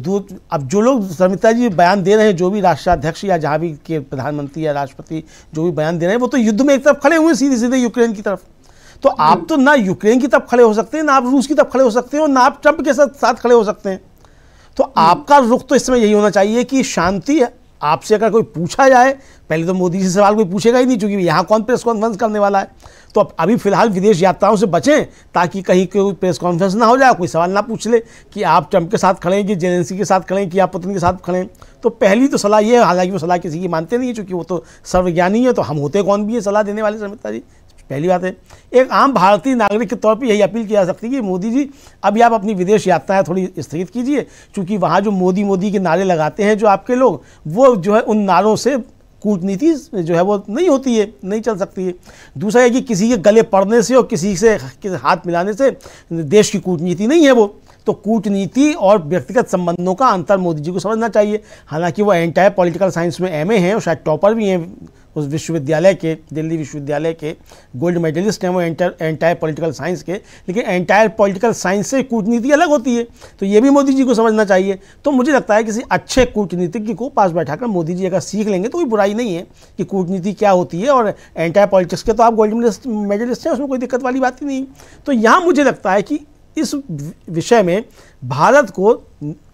अब जो लोग शर्मिष्ठा जी बयान दे रहे हैं, जो भी राष्ट्राध्यक्ष या जहाँ भी के प्रधानमंत्री या राष्ट्रपति जो भी बयान दे रहे हैं, वो तो युद्ध में एक तरफ खड़े हुए सीधे सीधे यूक्रेन की तरफ। तो आप तो ना यूक्रेन की तरफ खड़े हो सकते हैं, ना आप रूस की तरफ खड़े हो सकते हैं, और ना आप ट्रंप के साथ खड़े हो सकते हैं। तो आपका रुख तो इस समय यही होना चाहिए कि शांति है। आपसे अगर कोई पूछा जाए, पहले तो मोदी से सवाल कोई पूछेगा ही नहीं, क्योंकि यहाँ कौन प्रेस कॉन्फ्रेंस करने वाला है। तो अभी फिलहाल विदेश यात्राओं से बचें, ताकि कहीं कोई प्रेस कॉन्फ्रेंस ना हो जाए, कोई सवाल ना पूछ ले कि आप ट्रंप के साथ खड़े हैं, कि ज़ेलेंस्की के साथ खड़े हैं, कि आप पुतिन के साथ खड़े हैं। तो पहली तो सलाह ये है, हालांकि वो सलाह किसी की मानते नहीं है, क्योंकि वो तो सर्वज्ञानी है, तो हम होते कौन भी है सलाह देने वाले शर्मिष्ठा जी, पहली बात है। एक आम भारतीय नागरिक के तौर पे यही अपील की जा सकती है कि मोदी जी अभी आप अपनी विदेश यात्राएं थोड़ी स्थगित कीजिए, क्योंकि वहाँ जो मोदी के नारे लगाते हैं जो आपके लोग, वो जो है उन नारों से कूटनीति जो है वो नहीं होती है, नहीं चल सकती है। दूसरा है कि किसी के गले पड़ने से और किसी से हाथ मिलाने से देश की कूटनीति नहीं है वो। तो कूटनीति और व्यक्तिगत संबंधों का अंतर मोदी जी को समझना चाहिए। हालांकि वो एंटायर पॉलिटिकल साइंस में एमए हैं और शायद टॉपर भी हैं उस विश्वविद्यालय के, दिल्ली विश्वविद्यालय के गोल्ड मेडलिस्ट हैं वो एंटायर पॉलिटिकल साइंस के। लेकिन एंटायर पॉलिटिकल साइंस से कूटनीति अलग होती है, तो ये भी मोदी जी को समझना चाहिए। तो मुझे लगता है किसी अच्छे कूटनीतिज्ञ को पास बैठाकर मोदी जी अगर सीख लेंगे तो कोई बुराई नहीं है कि कूटनीति क्या होती है। और एंटायर पॉलिटिक्स के तो आप गोल्ड मेडलिस्ट हैं, उसमें कोई दिक्कत वाली बात ही नहीं। तो यहाँ मुझे लगता है कि इस विषय में भारत को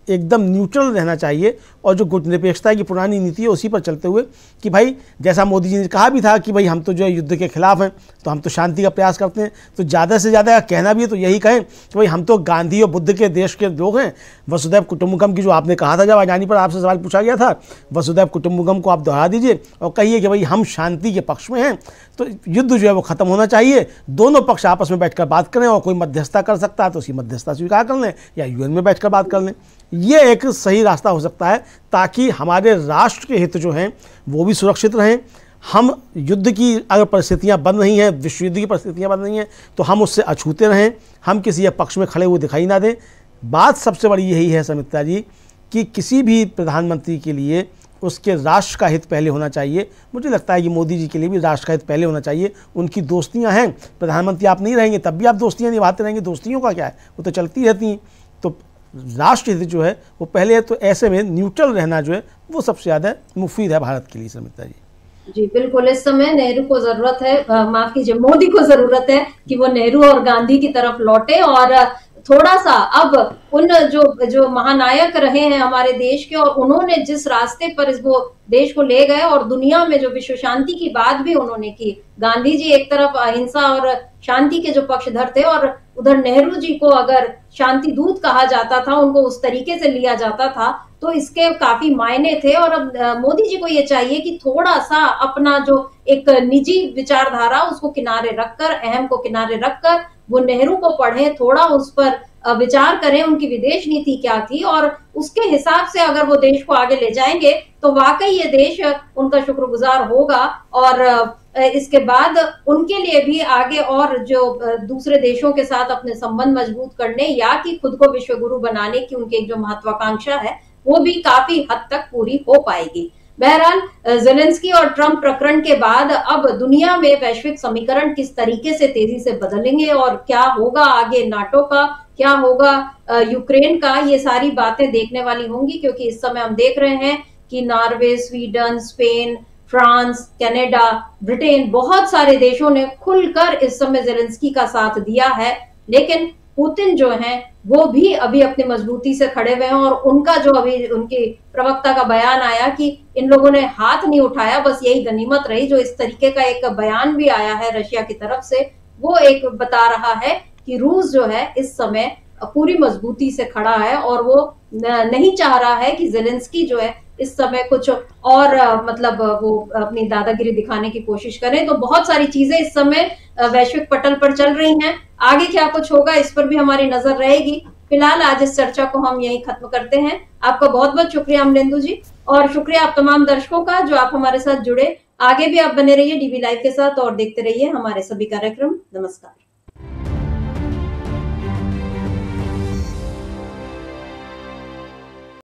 एकदम न्यूट्रल रहना चाहिए और जो गुटनिरपेक्षता की पुरानी नीति है उसी पर चलते हुए कि भाई जैसा मोदी जी ने कहा भी था कि भाई हम तो जो है युद्ध के खिलाफ हैं, तो हम तो शांति का प्रयास करते हैं। तो ज़्यादा से ज़्यादा कहना भी है तो यही कहें कि भाई हम तो गांधी और बुद्ध के देश के लोग हैं। वसुधैव कुटुंबकम की जो आपने कहा था, जब अडानी पर आपसे सवाल पूछा गया था, वसुधैव कुटुंबकम को आप दोहरा दीजिए और कहिए कि भाई हम शांति के पक्ष में हैं। तो युद्ध जो है वो ख़त्म होना चाहिए, दोनों पक्ष आपस में बैठकर बात करें और कोई मध्यस्थता कर सकता है तो उसकी मध्यस्थता स्वीकार कर लें या यूएन में बैठकर बात कर लें। ये एक सही रास्ता हो सकता है ताकि हमारे राष्ट्र के हित जो हैं वो भी सुरक्षित रहें। हम युद्ध की अगर परिस्थितियां बन रही हैं, विश्व युद्ध की परिस्थितियां बन रही हैं, तो हम उससे अछूते रहें, हम किसी एक पक्ष में खड़े हुए दिखाई ना दें। बात सबसे बड़ी यही है समिता जी कि किसी भी प्रधानमंत्री के लिए उसके राष्ट्र का हित पहले होना चाहिए। मुझे लगता है कि मोदी जी के लिए भी राष्ट्र का हित पहले होना चाहिए। उनकी दोस्तियां हैं, प्रधानमंत्री आप नहीं रहेंगे तब भी आप दोस्तियां निभाते रहेंगे, दोस्तियों का क्या है, वो तो चलती रहती हैं। तो राष्ट्र हित जो है वो पहले है, तो ऐसे में न्यूट्रल रहना जो है वो सबसे ज़्यादा मुफीद है भारत के लिए समिता जी। जी बिल्कुल, इस समय नेहरू को जरूरत है, माफ कीजिए मोदी को जरूरत है कि वो नेहरू और गांधी की तरफ लौटे और थोड़ा सा अब उन जो महानायक रहे हैं हमारे देश के और उन्होंने जिस रास्ते पर वो देश को ले गए और दुनिया में जो विश्व शांति की बात भी उन्होंने की। गांधी जी एक तरफ अहिंसा और शांति के जो पक्षधर थे और उधर नेहरू जी को अगर शांति दूत कहा जाता था, उनको उस तरीके से लिया जाता था, तो इसके काफी मायने थे। और अब मोदी जी को ये चाहिए कि थोड़ा सा अपना जो एक निजी विचारधारा उसको किनारे रखकर, अहम को किनारे रखकर वो नेहरू को पढ़ें, थोड़ा उस पर विचार करें उनकी विदेश नीति क्या थी और उसके हिसाब से अगर वो देश को आगे ले जाएंगे तो वाकई ये देश उनका शुक्रगुजार होगा। और इसके बाद उनके लिए भी आगे और जो दूसरे देशों के साथ अपने संबंध मजबूत करने या कि खुद को विश्व गुरु बनाने की उनकी जो महत्वाकांक्षा है वो भी काफी हद तक पूरी हो पाएगी। बहरहाल ज़ेलेंस्की और ट्रंप प्रकरण के बाद अब दुनिया में वैश्विक समीकरण किस तरीके से तेजी से बदलेंगे और क्या होगा आगे नाटो का, क्या होगा यूक्रेन का, ये सारी बातें देखने वाली होंगी। क्योंकि इस समय हम देख रहे हैं कि Norway, Sweden, Spain, France, Canada, Britain, बहुत सारे देशों ने खुलकर इस समय ज़ेलेंस्की का साथ दिया है। लेकिन पुतिन जो हैं वो भी अभी अपनी मजबूती से खड़े हुए हैं और उनका जो अभी उनकी प्रवक्ता का बयान आया कि इन लोगों ने हाथ नहीं उठाया, बस यही गनीमत रही, जो इस तरीके का एक बयान भी आया है रशिया की तरफ से, वो एक बता रहा है कि रूस जो है इस समय पूरी मजबूती से खड़ा है और वो नहीं चाह रहा है कि ज़ेलेंस्की जो है इस समय कुछ और मतलब वो अपनी दादागिरी दिखाने की कोशिश करें। तो बहुत सारी चीजें इस समय वैश्विक पटल पर चल रही हैं, आगे क्या कुछ होगा इस पर भी हमारी नजर रहेगी। फिलहाल आज इस चर्चा को हम यहीं खत्म करते हैं। आपका बहुत बहुत शुक्रिया अमलेंदु जी, और शुक्रिया आप तमाम दर्शकों का जो आप हमारे साथ जुड़े। आगे भी आप बने रहिए डीवी लाइव के साथ और देखते रहिए हमारे सभी कार्यक्रम। नमस्कार।